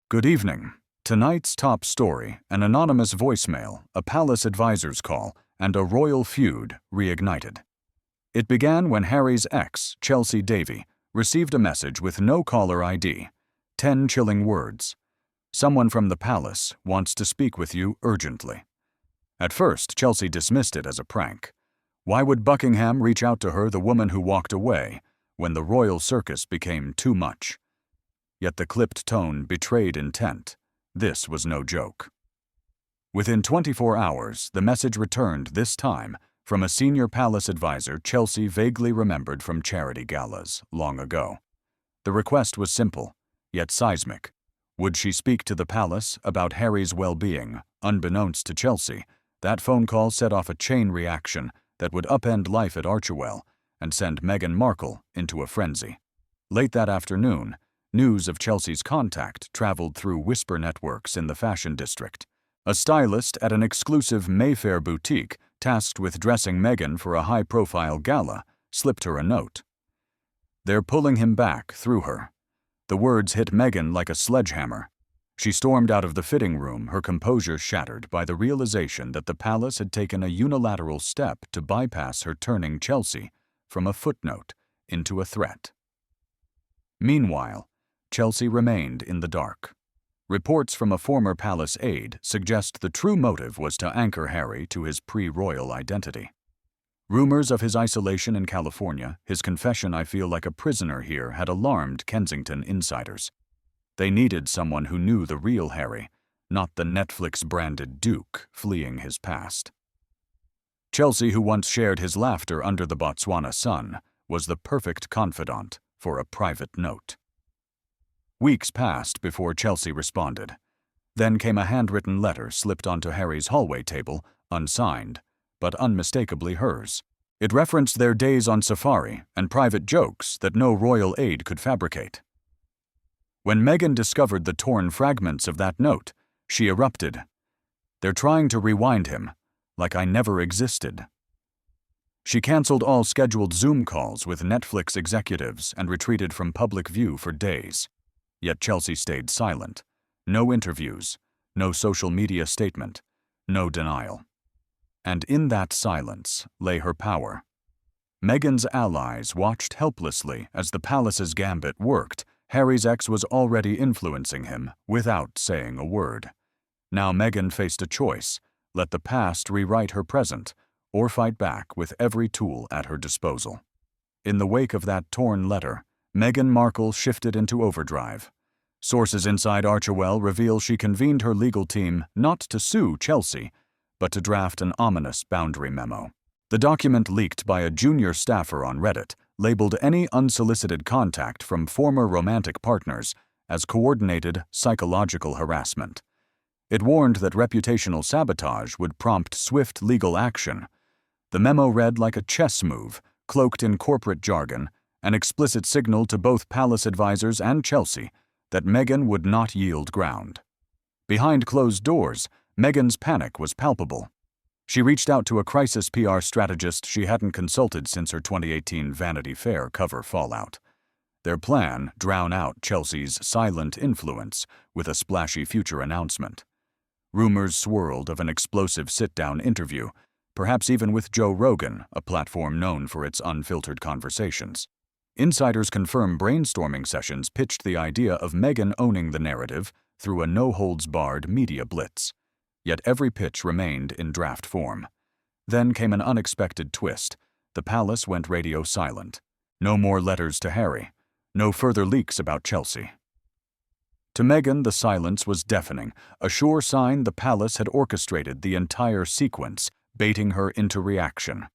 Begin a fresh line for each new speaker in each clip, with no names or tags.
Good evening. Tonight's top story: an anonymous voicemail, a palace advisor's call, and a royal feud reignited. It began when Harry's ex, Chelsea Davy, received a message with no caller ID. 10 chilling words. "Someone from the palace wants to speak with you urgently." At first, Chelsea dismissed it as a prank. Why would Buckingham reach out to her, the woman who walked away, when the royal circus became too much? Yet the clipped tone betrayed intent. This was no joke. Within 24 hours, the message returned, this time from a senior palace advisor Chelsea vaguely remembered from charity galas long ago. The request was simple, yet seismic. Would she speak to the palace about Harry's well-being? Unbeknownst to Chelsea, that phone call set off a chain reaction that would upend life at Archewell and send Meghan Markle into a frenzy. Late that afternoon, news of Chelsea's contact traveled through whisper networks in the fashion district. A stylist at an exclusive Mayfair boutique, tasked with dressing Meghan for a high-profile gala, slipped her a note. "They're pulling him back," through her. The words hit Meghan like a sledgehammer. She stormed out of the fitting room, her composure shattered by the realization that the palace had taken a unilateral step to bypass her, turning Chelsea from a footnote into a threat. Meanwhile, Chelsea remained in the dark. Reports from a former palace aide suggest the true motive was to anchor Harry to his pre-royal identity. Rumors of his isolation in California, his confession "I feel like a prisoner here," had alarmed Kensington insiders. They needed someone who knew the real Harry, not the Netflix-branded Duke fleeing his past. Chelsea, who once shared his laughter under the Botswana sun, was the perfect confidant for a private note. Weeks passed before Chelsea responded. Then came a handwritten letter slipped onto Harry's hallway table, unsigned, but unmistakably hers. It referenced their days on safari and private jokes that no royal aide could fabricate. When Meghan discovered the torn fragments of that note, she erupted. "They're trying to rewind him, like I never existed." She canceled all scheduled Zoom calls with Netflix executives and retreated from public view for days. Yet Chelsea stayed silent. No interviews, no social media statement, no denial. And in that silence lay her power. Meghan's allies watched helplessly as the palace's gambit worked. Harry's ex was already influencing him without saying a word. Now Meghan faced a choice: let the past rewrite her present, or fight back with every tool at her disposal. In the wake of that torn letter, Meghan Markle shifted into overdrive. Sources inside Archewell reveal she convened her legal team not to sue Chelsea, but to draft an ominous boundary memo. The document, leaked by a junior staffer on Reddit, labeled any unsolicited contact from former romantic partners as coordinated psychological harassment. It warned that reputational sabotage would prompt swift legal action. The memo read like a chess move, cloaked in corporate jargon, an explicit signal to both palace advisors and Chelsea that Meghan would not yield ground. Behind closed doors, Meghan's panic was palpable. She reached out to a crisis PR strategist she hadn't consulted since her 2018 Vanity Fair cover fallout. Their plan: drown out Chelsea's silent influence with a splashy future announcement. Rumors swirled of an explosive sit-down interview, perhaps even with Joe Rogan, a platform known for its unfiltered conversations. Insiders confirm brainstorming sessions pitched the idea of Meghan owning the narrative through a no-holds-barred media blitz. Yet every pitch remained in draft form. Then came an unexpected twist. The palace went radio silent. No more letters to Harry. No further leaks about Chelsea. To Meghan, the silence was deafening, a sure sign the palace had orchestrated the entire sequence, baiting her into reaction.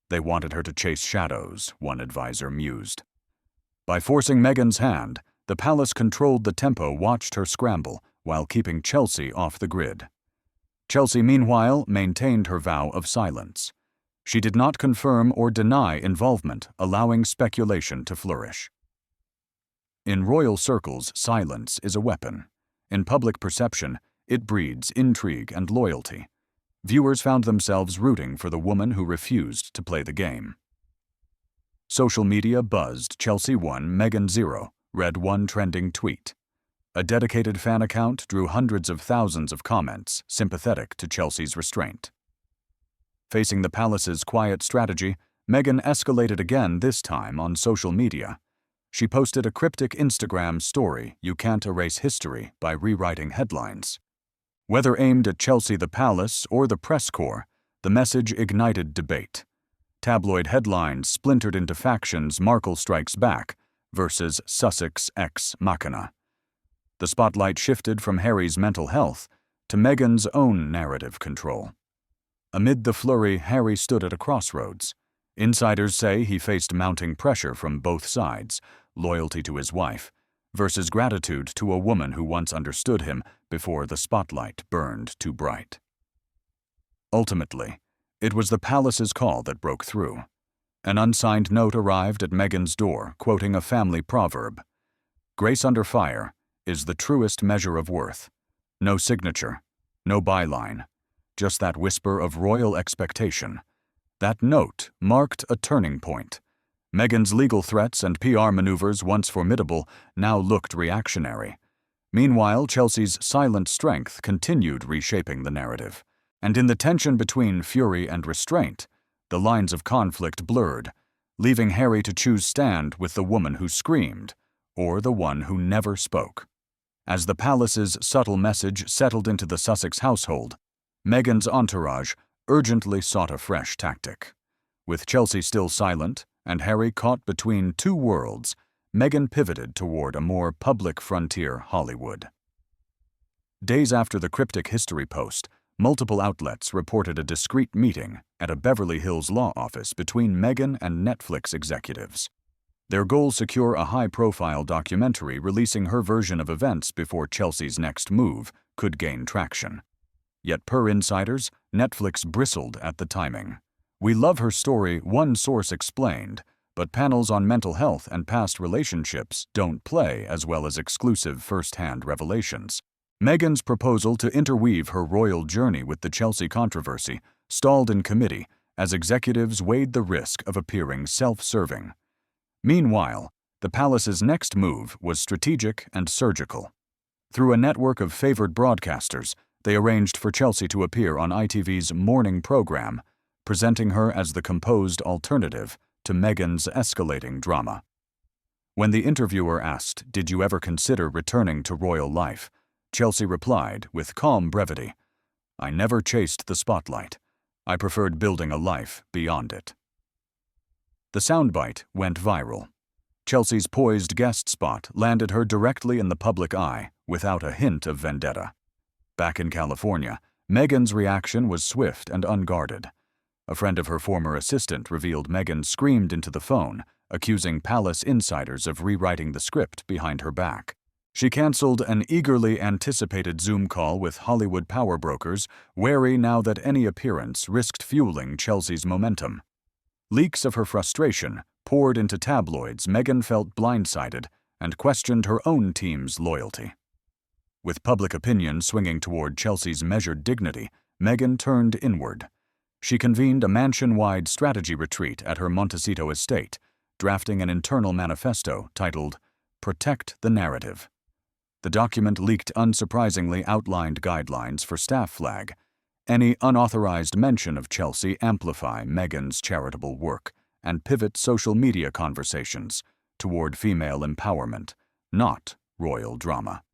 They wanted her to chase shadows, one advisor mused. By forcing Meghan's hand, the palace controlled the tempo, watched her scramble, while keeping Chelsea off the grid. Chelsea, meanwhile, maintained her vow of silence. She did not confirm or deny involvement, allowing speculation to flourish. In royal circles, silence is a weapon. In public perception, it breeds intrigue and loyalty. Viewers found themselves rooting for the woman who refused to play the game. Social media buzzed: Chelsea 1, Meghan 0, read one trending tweet. A dedicated fan account drew hundreds of thousands of comments sympathetic to Chelsea's restraint. Facing the palace's quiet strategy, Meghan escalated again, this time on social media. She posted a cryptic Instagram story, "You can't erase history by rewriting headlines." Whether aimed at Chelsea the palace or the press corps, the message ignited debate. Tabloid headlines splintered into factions: Markle strikes back versus Sussex ex machina. The spotlight shifted from Harry's mental health to Meghan's own narrative control. Amid the flurry, Harry stood at a crossroads. Insiders say he faced mounting pressure from both sides: loyalty to his wife versus gratitude to a woman who once understood him before the spotlight burned too bright. Ultimately, it was the palace's call that broke through. An unsigned note arrived at Meghan's door, quoting a family proverb: "Grace under fire is the truest measure of worth." No signature, no byline, just that whisper of royal expectation. That note marked a turning point. Meghan's legal threats and PR maneuvers, once formidable, now looked reactionary. Meanwhile, Chelsea's silent strength continued reshaping the narrative. And in the tension between fury and restraint, the lines of conflict blurred, leaving Harry to choose: stand with the woman who screamed, or the one who never spoke. As the palace's subtle message settled into the Sussex household, Meghan's entourage urgently sought a fresh tactic. With Chelsea still silent and Harry caught between two worlds, Meghan pivoted toward a more public frontier: Hollywood. Days after the cryptic history post, multiple outlets reported a discreet meeting at a Beverly Hills law office between Meghan and Netflix executives. Their goal: secure a high-profile documentary releasing her version of events before Chelsea's next move could gain traction. Yet per insiders, Netflix bristled at the timing. "We love her story," one source explained, "but panels on mental health and past relationships don't play as well as exclusive first-hand revelations." Meghan's proposal to interweave her royal journey with the Chelsea controversy stalled in committee as executives weighed the risk of appearing self-serving. Meanwhile, the palace's next move was strategic and surgical. Through a network of favored broadcasters, they arranged for Chelsea to appear on ITV's morning program, presenting her as the composed alternative to Meghan's escalating drama. When the interviewer asked, "Did you ever consider returning to royal life?" Chelsea replied with calm brevity, "I never chased the spotlight. I preferred building a life beyond it." The soundbite went viral. Chelsea's poised guest spot landed her directly in the public eye without a hint of vendetta. Back in California, Meghan's reaction was swift and unguarded. A friend of her former assistant revealed Meghan screamed into the phone, accusing palace insiders of rewriting the script behind her back. She canceled an eagerly anticipated Zoom call with Hollywood power brokers, wary now that any appearance risked fueling Chelsea's momentum. Leaks of her frustration poured into tabloids. Meghan felt blindsided and questioned her own team's loyalty. With public opinion swinging toward Chelsea's measured dignity, Meghan turned inward. She convened a mansion-wide strategy retreat at her Montecito estate, drafting an internal manifesto titled "Protect the Narrative." The document leaked unsurprisingly outlined guidelines for staff flag. Any unauthorized mention of Chelsea amplify Meghan's charitable work and pivot social media conversations toward female empowerment, not royal drama.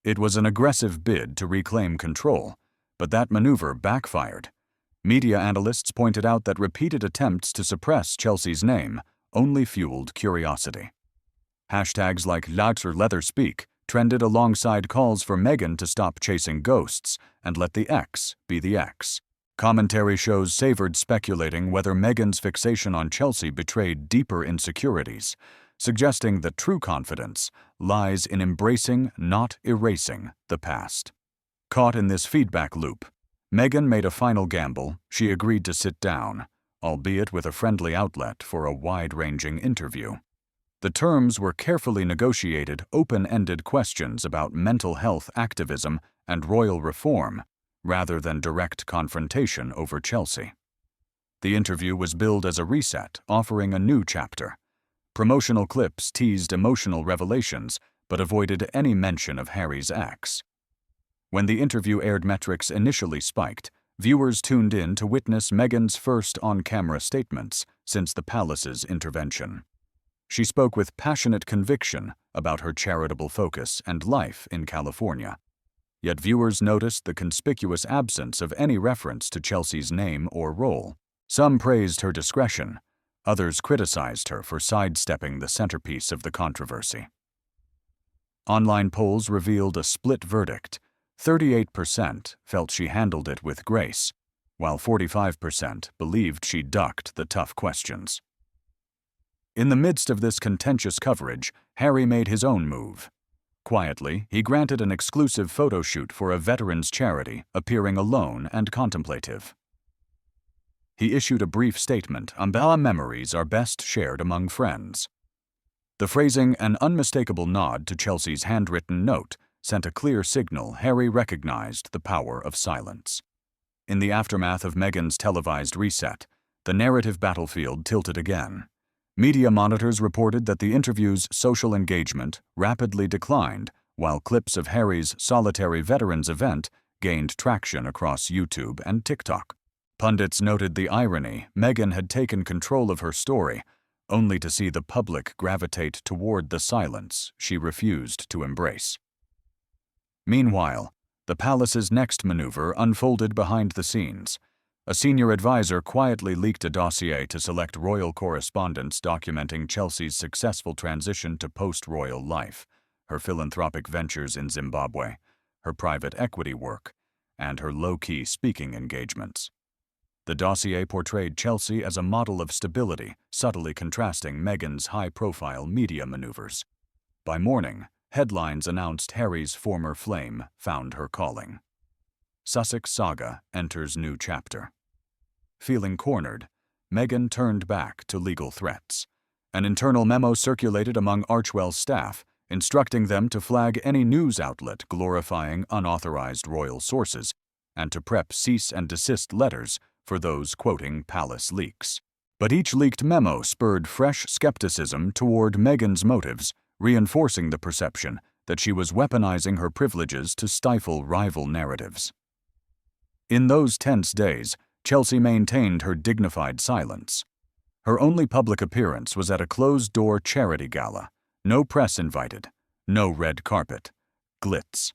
It was an aggressive bid to reclaim control, but that maneuver backfired. Media analysts pointed out that repeated attempts to suppress Chelsea's name only fueled curiosity. Hashtags like #LeatherSpeak trended alongside calls for Meghan to stop chasing ghosts and let the X be the X. Commentary shows savored speculating whether Meghan's fixation on Chelsea betrayed deeper insecurities, suggesting that true confidence lies in embracing, not erasing, the past. Caught in this feedback loop, Meghan made a final gamble. She agreed to sit down, albeit with a friendly outlet, for a wide-ranging interview. The terms were carefully negotiated, open-ended questions about mental health activism and royal reform, rather than direct confrontation over Chelsea. The interview was billed as a reset, offering a new chapter. Promotional clips teased emotional revelations, but avoided any mention of Harry's ex. When the interview aired, metrics initially spiked. Viewers tuned in to witness Meghan's first on-camera statements since the palace's intervention. She spoke with passionate conviction about her charitable focus and life in California. Yet viewers noticed the conspicuous absence of any reference to Chelsea's name or role. Some praised her discretion. Others criticized her for sidestepping the centerpiece of the controversy. Online polls revealed a split verdict. 38% felt she handled it with grace, while 45% believed she ducked the tough questions. In the midst of this contentious coverage, Harry made his own move. Quietly, he granted an exclusive photo shoot for a veterans charity, appearing alone and contemplative. He issued a brief statement: "Our memories are best shared among friends." The phrasing, an unmistakable nod to Chelsea's handwritten note, sent a clear signal Harry recognized the power of silence. In the aftermath of Meghan's televised reset, the narrative battlefield tilted again. Media monitors reported that the interview's social engagement rapidly declined, while clips of Harry's solitary veterans event gained traction across YouTube and TikTok. Pundits noted the irony: Meghan had taken control of her story, only to see the public gravitate toward the silence she refused to embrace. Meanwhile, the palace's next maneuver unfolded behind the scenes. A senior advisor quietly leaked a dossier to select royal correspondence documenting Chelsea's successful transition to post-royal life, her philanthropic ventures in Zimbabwe, her private equity work, and her low-key speaking engagements. The dossier portrayed Chelsea as a model of stability, subtly contrasting Meghan's high-profile media maneuvers. By morning, headlines announced Harry's former flame found her calling. Sussex saga enters new chapter. Feeling cornered, Meghan turned back to legal threats. An internal memo circulated among Archewell's staff, instructing them to flag any news outlet glorifying unauthorized royal sources and to prep cease and desist letters for those quoting palace leaks. But each leaked memo spurred fresh skepticism toward Meghan's motives, reinforcing the perception that she was weaponizing her privileges to stifle rival narratives. In those tense days, Chelsea maintained her dignified silence. Her only public appearance was at a closed-door charity gala. No press invited, no red carpet, glitz.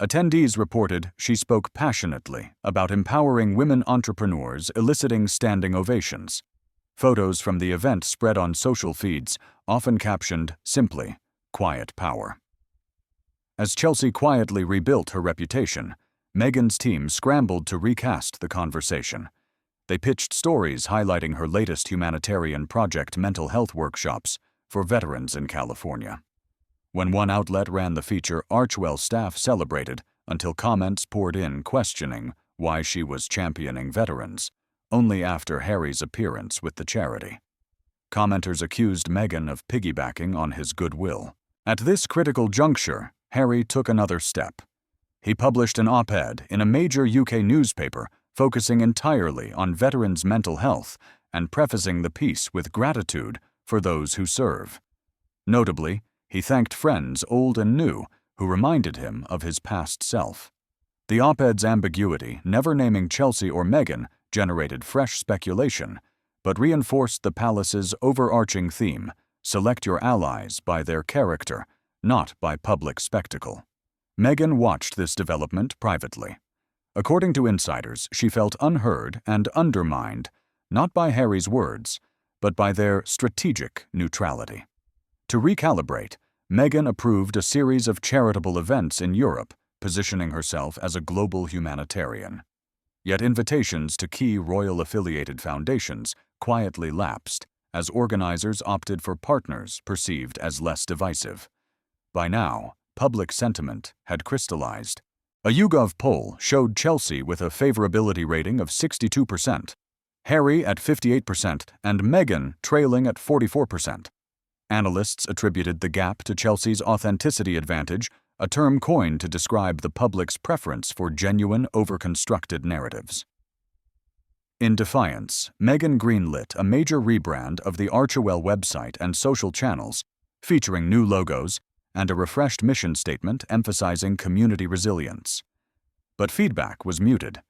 Attendees reported she spoke passionately about empowering women entrepreneurs, eliciting standing ovations. Photos from the event spread on social feeds, often captioned simply, "Quiet Power." As Chelsea quietly rebuilt her reputation, Meghan's team scrambled to recast the conversation. They pitched stories highlighting her latest humanitarian project, mental health workshops for veterans in California. When one outlet ran the feature, Archewell's staff celebrated until comments poured in questioning why she was championing veterans, only after Harry's appearance with the charity. Commenters accused Meghan of piggybacking on his goodwill. At this critical juncture, Harry took another step. He published an op-ed in a major UK newspaper focusing entirely on veterans' mental health and prefacing the piece with gratitude for those who serve. Notably, he thanked friends old and new who reminded him of his past self. The op-ed's ambiguity, never naming Chelsea or Meghan, generated fresh speculation, but reinforced the palace's overarching theme: select your allies by their character, not by public spectacle. Meghan watched this development privately. According to insiders, she felt unheard and undermined, not by Harry's words, but by their strategic neutrality. To recalibrate, Meghan approved a series of charitable events in Europe, positioning herself as a global humanitarian. Yet invitations to key royal-affiliated foundations quietly lapsed, as organizers opted for partners perceived as less divisive. By now, public sentiment had crystallized. A YouGov poll showed Chelsea with a favorability rating of 62%, Harry at 58%, and Meghan trailing at 44%. Analysts attributed the gap to Chelsea's authenticity advantage, a term coined to describe the public's preference for genuine, overconstructed narratives. In defiance, Meghan greenlit a major rebrand of the Archewell website and social channels, featuring new logos, and a refreshed mission statement emphasizing community resilience. But feedback was muted.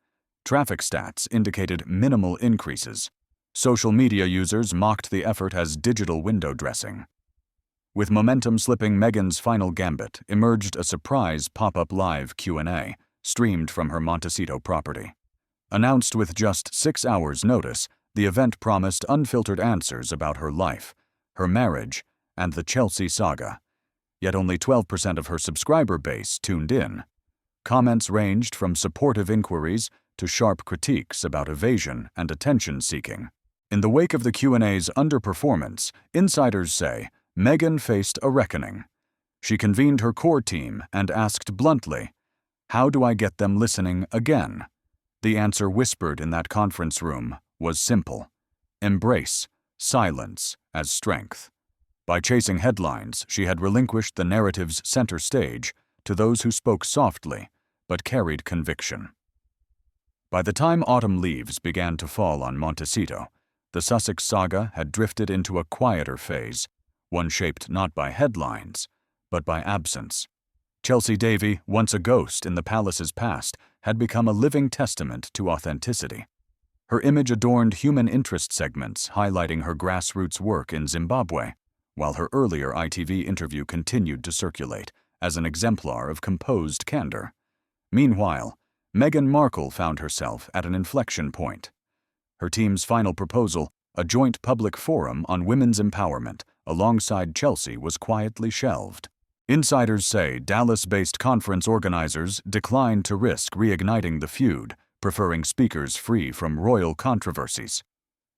Traffic stats indicated minimal increases. Social media users mocked the effort as digital window dressing. With momentum slipping, Meghan's final gambit emerged a surprise pop-up live Q&A, streamed from her Montecito property. Announced with just 6 hours' notice, the event promised unfiltered answers about her life, her marriage, and the Chelsea saga. Yet only 12% of her subscriber base tuned in. Comments ranged from supportive inquiries to sharp critiques about evasion and attention-seeking. In the wake of the Q&A's underperformance, insiders say Meghan faced a reckoning. She convened her core team and asked bluntly, "How do I get them listening again?" The answer whispered in that conference room was simple: embrace silence as strength. By chasing headlines, she had relinquished the narrative's center stage to those who spoke softly but carried conviction. By the time autumn leaves began to fall on Montecito, the Sussex saga had drifted into a quieter phase, one shaped not by headlines, but by absence. Chelsea Davy, once a ghost in the palace's past, had become a living testament to authenticity. Her image adorned human interest segments highlighting her grassroots work in Zimbabwe, while her earlier ITV interview continued to circulate as an exemplar of composed candor. Meanwhile, Meghan Markle found herself at an inflection point. Her team's final proposal, a joint public forum on women's empowerment alongside Chelsea, was quietly shelved. Insiders say Dallas-based conference organizers declined to risk reigniting the feud, preferring speakers free from royal controversies.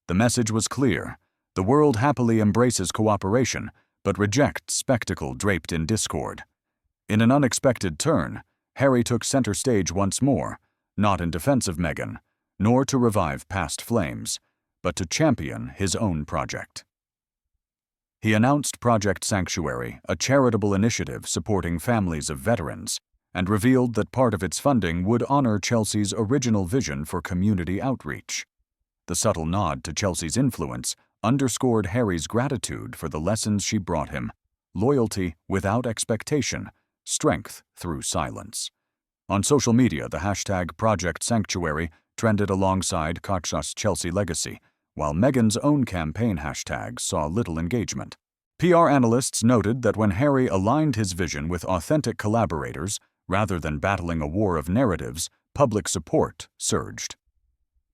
The message was clear: the world happily embraces cooperation, but rejects spectacle draped in discord. In an unexpected turn, Harry took center stage once more, not in defense of Meghan, nor to revive past flames, but to champion his own project. He announced Project Sanctuary, a charitable initiative supporting families of veterans, and revealed that part of its funding would honor Chelsea's original vision for community outreach. The subtle nod to Chelsea's influence underscored Harry's gratitude for the lessons she brought him: loyalty without expectation, strength through silence. On social media, the hashtag Project Sanctuary trended alongside Koch's Chelsea legacy, while Meghan's own campaign hashtag saw little engagement. PR analysts noted that when Harry aligned his vision with authentic collaborators, rather than battling a war of narratives, public support surged.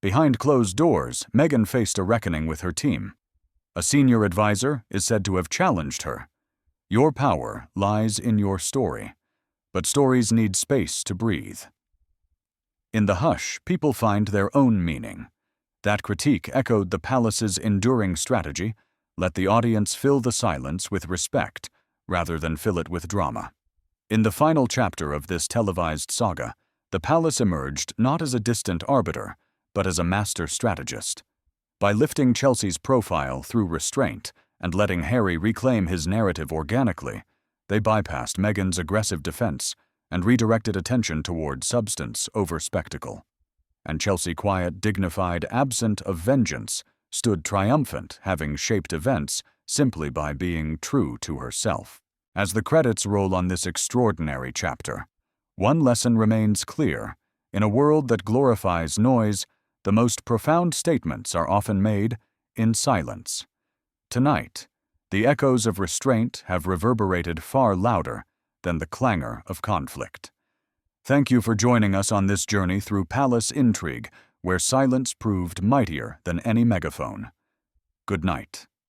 Behind closed doors, Meghan faced a reckoning with her team. A senior advisor is said to have challenged her. "Your power lies in your story, but stories need space to breathe." In the hush, people find their own meaning. That critique echoed the palace's enduring strategy: let the audience fill the silence with respect, rather than fill it with drama. In the final chapter of this televised saga, the palace emerged not as a distant arbiter, but as a master strategist. By lifting Chelsea's profile through restraint and letting Harry reclaim his narrative organically, they bypassed Meghan's aggressive defense and redirected attention toward substance over spectacle. And Chelsea, quiet, dignified, absent of vengeance, stood triumphant, having shaped events simply by being true to herself. As the credits roll on this extraordinary chapter, one lesson remains clear: in a world that glorifies noise, the most profound statements are often made in silence. Tonight, the echoes of restraint have reverberated far louder than the clangor of conflict. Thank you for joining us on this journey through palace intrigue, where silence proved mightier than any megaphone. Good night.